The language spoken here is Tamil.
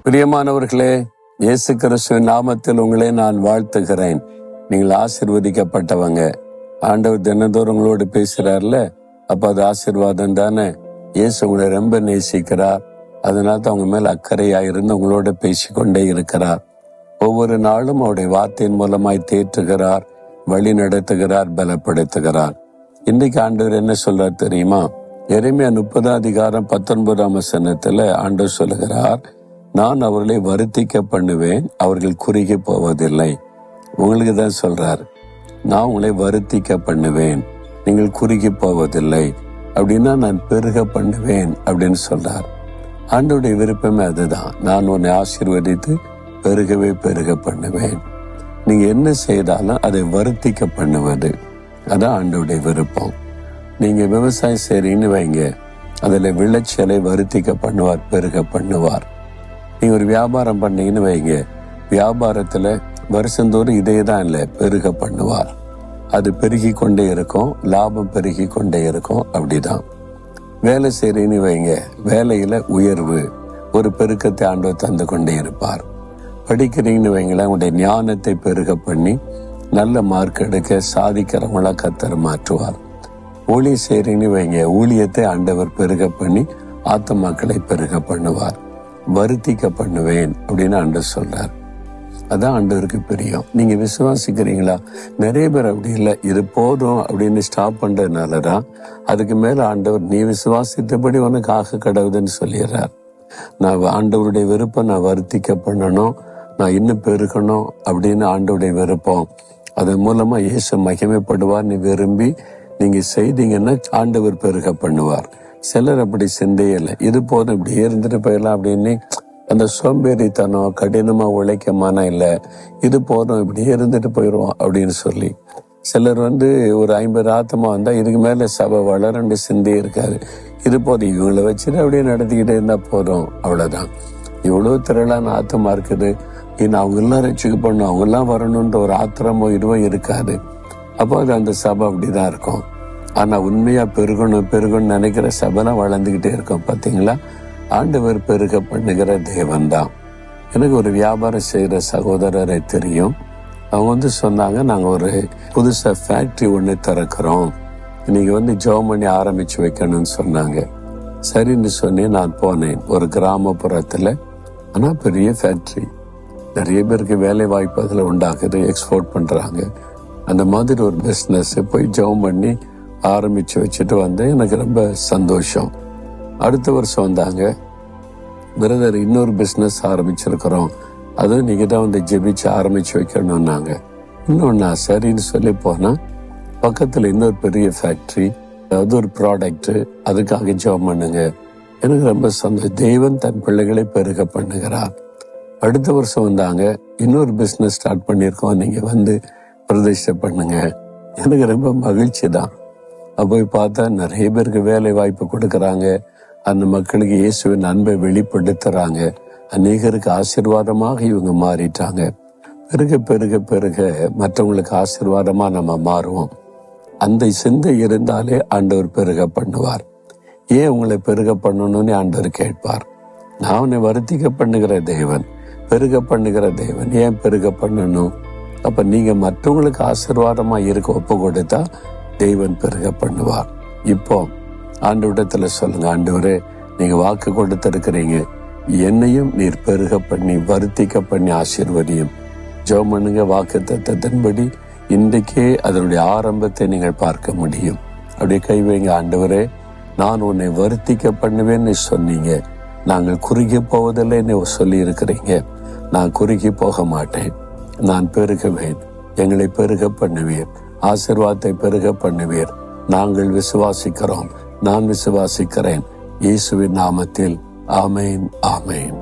பிரியமானவர்களே, இயேசு கிறிஸ்துவின் நாமத்தில் உங்களை நான் வாழ்த்துகிறேன். நீங்கள் ஆசீர்வதிக்கப்பட்டவங்க. ஆண்டவர் தினந்தோறும் உங்களோடு பேசுறாருல, அப்ப அது ஆசீர்வாதம் தானே. இயேசு உங்களை ரொம்ப நேசிக்கிறார். அதனால தான் அவங்க மேல அக்கறையாயிருந்து உங்களோட பேசிக்கொண்டே இருக்கிறார். ஒவ்வொரு நாளும் அவருடைய வார்த்தையின் மூலமாய் தேற்றுகிறார், வழி நடத்துகிறார், பலப்படுத்துகிறார். இன்றைக்கு ஆண்டவர் என்ன சொல்றார் தெரியுமா? எரேமியா 30:19 ஆண்டவர் சொல்லுகிறார், நான் அவர்களை வருத்திக்க பண்ணுவேன், அவர்கள் குறுகி போவதில்லை. உங்களுக்கு தான் சொல்றார், நான் உங்களை வருத்திக்க பண்ணுவேன், நீங்கள் குறுகி போவதில்லை. அப்படின்னா நான் பெருக பண்ணுவேன் அப்படின்னு சொல்றார். ஆண்டவருடைய விருப்பமே அதுதான். நான் உன்னை ஆசீர்வதித்து பெருகவே பெருக பண்ணுவேன். நீங்க என்ன செய்தாலும் அதை வருத்திக்க பண்ணுவது, அதான் ஆண்டவருடைய விருப்பம். நீங்க விவசாயம் செய்றீங்கன்னு வைங்க, அதுல விளைச்சலை வருத்திக்க பண்ணுவார், பெருக பண்ணுவார். நீங்க ஒரு வியாபாரம் பண்ணீங்கன்னு வைங்க, வியாபாரத்துல வருஷந்தோறும் இதே தான் இல்லை, பெருக பண்ணுவார். அது பெருகி கொண்டே இருக்கும், லாபம் பெருகி கொண்டே இருக்கும். அப்படிதான் வேலை செய்றீங்கன்னு வைங்க, வேலையில உயர்வு, ஒரு பெருக்கத்தை ஆண்டவர் தந்து கொண்டே இருப்பார். படிக்கிறீங்கன்னு வைங்களேன், உங்களுடைய ஞானத்தை பெருக பண்ணி நல்ல மார்க் எடுக்க சாதிக்கிறவங்களா கர்த்தர் மாற்றுவார். ஊழியம் செய்றீங்கன்னு வைங்க, ஊழியத்தை ஆண்டவர் பெருக பண்ணி ஆத்துமாக்களை பெருக பண்ணுவார். வருத்திக்க பண்ணுவேன் அப்படின்னு ஆண்டவர் சொல்றார். அதான் ஆண்டவருக்கு பிரியம். நீங்க விசுவாசிக்கிறீங்களா? நிறைய பேர் அப்படி இல்லை, இது போதும் அப்படின்னு ஸ்டாப் பண்றதுனாலதான் அதுக்கு மேல ஆண்டவர் நீ விசுவாசித்தபடி உனக்கு ஆக கடவுதுன்னு சொல்லிடுறார். நான் ஆண்டவருடைய விருப்பம், நான் வருத்திக்க பண்ணணும், நான் இன்னும் பெருகணும் அப்படின்னு ஆண்டவருடைய விருப்பம். அதன் மூலமா இயேசு மகிமைப்படுவார். நீ விரும்பி நீங்க செய்தீங்கன்னா ஆண்டவர் பெருக பண்ணுவார். சிலர் அப்படி சிந்தையே இல்லை, இது போதும் இப்படி இருந்துட்டு போயிடலாம் அப்படின்னு அந்த சோம்பேறித்தனம், கடினமா உழைக்கமான இல்லை, இது போதும் இப்படி இருந்துட்டு போயிடுவோம் அப்படின்னு சொல்லி சிலர் ஒரு 50 ஆத்மா வந்தா இதுக்கு மேல சபை வளரண்டு சிந்தையே இருக்காரு. இது போதும், இவங்களை வச்சுட்டு அப்படியே நடத்திக்கிட்டே இருந்தா போதும், அவ்வளவுதான். இவ்வளவு திரளான ஆத்மா இருக்குது, இன்னும் அவங்க எல்லாம் ரட்சிக்க பண்ணும், அவங்க எல்லாம் வரணும்ன்ற ஒரு ஆத்திரமோ இதுவோ இருக்காது. அப்போ அது அந்த சபை அப்படிதான் இருக்கும். ஆனா உண்மையா பெருகணும் நினைக்கிற சபைலாம் வளர்ந்துகிட்டே இருக்கும். பாத்தீங்களா? ஆண்டவர் பெருக பண்ணுகிற தேவன் தான். எனக்கு ஒரு வியாபாரம் செய்யற சகோதரரை தெரியும். அவங்க சொன்னாங்க, நாங்க ஒரு புதுசா ஃபேக்டரி ஒண்ணு திறக்கிறோம், நீங்க ஜெபம் பண்ணி ஆரம்பிச்சு வைக்கணும்னு சொன்னாங்க. சரின்னு சொல்லி நான் போனேன். ஒரு கிராமப்புறத்துல, ஆனா பெரிய ஃபேக்டரி, நிறைய பேருக்கு வேலை வாய்ப்பு அதுல உண்டாகுது, எக்ஸ்போர்ட் பண்றாங்க. அந்த மாதிரி ஒரு பிசினஸ் போய் ஜெபம் பண்ணி ஆரம்பிச்சு வச்சுட்டு வந்தேன். எனக்கு ரொம்ப சந்தோஷம். அடுத்த வருஷம் வந்தாங்க, பிரதர் இன்னொரு பிசினஸ் ஆரம்பிச்சிருக்கிறோம், அதுவும் நீங்க தான் ஜெபிச்சு ஆரம்பிச்சு வைக்கணும்னாங்க. இன்னொன்னா சரின்னு சொல்லி போனா, பக்கத்துல இன்னொரு பெரிய ஃபேக்டரி, அது ஒரு ப்ராடக்ட், அதுக்காக ஜெபம் பண்ணுங்க. எனக்கு ரொம்ப சந்தோஷம். தேவன் தன் பிள்ளைகளை பெருக பண்ணுகிறார். அடுத்த வருஷம் வந்தாங்க, இன்னொரு பிசினஸ் ஸ்டார்ட் பண்ணியிருக்கோம், நீங்க பிரதிஷ்டை பண்ணுங்க. எனக்கு ரொம்ப மகிழ்ச்சி தான். போய் பார்த்தா நிறைய பேருக்கு வேலை வாய்ப்பு கொடுக்கறாங்க, அந்த மக்களுக்கு இயேசுவின் அன்பை வெளிப்படுத்துறாங்க, அநேகருக்கு ஆசீர்வாதமாக இவங்க மாறிட்டாங்க. பெருக பெருக பெருக மற்றவங்களுக்கு ஆசீர்வாதமா நம்ம மாறுவோம். அந்த சிந்தை இருந்தாலே ஆண்டவர் பெருக பண்ணுவார். ஏன் உங்களை பெருக பண்ணணும்னு ஆண்டவர் கேட்பார். நான் உன்னை வருத்திக்க பண்ணுகிற தேவன், பெருக பண்ணுகிற தேவன், ஏன் பெருக பண்ணணும்? அப்ப நீங்க மற்றவங்களுக்கு ஆசீர்வாதமா இருக்க ஒப்பு கொடுத்தா தேவன் பெருக பண்ணுவார். இப்போ ஆண்டவரிடத்துல சொல்லுங்க, ஆண்டவரே நீங்க வாக்கு கொடுத்திருக்கிறீங்க, என்னையும் நீர் பெருக பண்ணி வருத்திக்க பண்ணி ஆசீர்வதியும். ஜெபம் பண்ணுங்க. வாக்கு தத்தத்தின்படி இன்றைக்கே அதனுடைய ஆரம்பத்தை நீங்கள் பார்க்க முடியும். அப்படியே கை வைங்க. ஆண்டவரே, நான் உன்னை வருத்திக்க பண்ணுவேன்னு சொன்னீங்க, நாங்கள் குறுகி போவதில்லைன்னு சொல்லி இருக்கிறீங்க. நான் குறுகி போக மாட்டேன், நான் பெருகுவேன். எங்களை பெருக பண்ணுவீர், ஆசீர்வாதத்தை பெருக பண்ணுவீர். நாங்கள் விசுவாசிக்கிறோம், நான் விசுவாசிக்கிறேன். இயேசுவின் நாமத்தில் ஆமேன், ஆமேன்.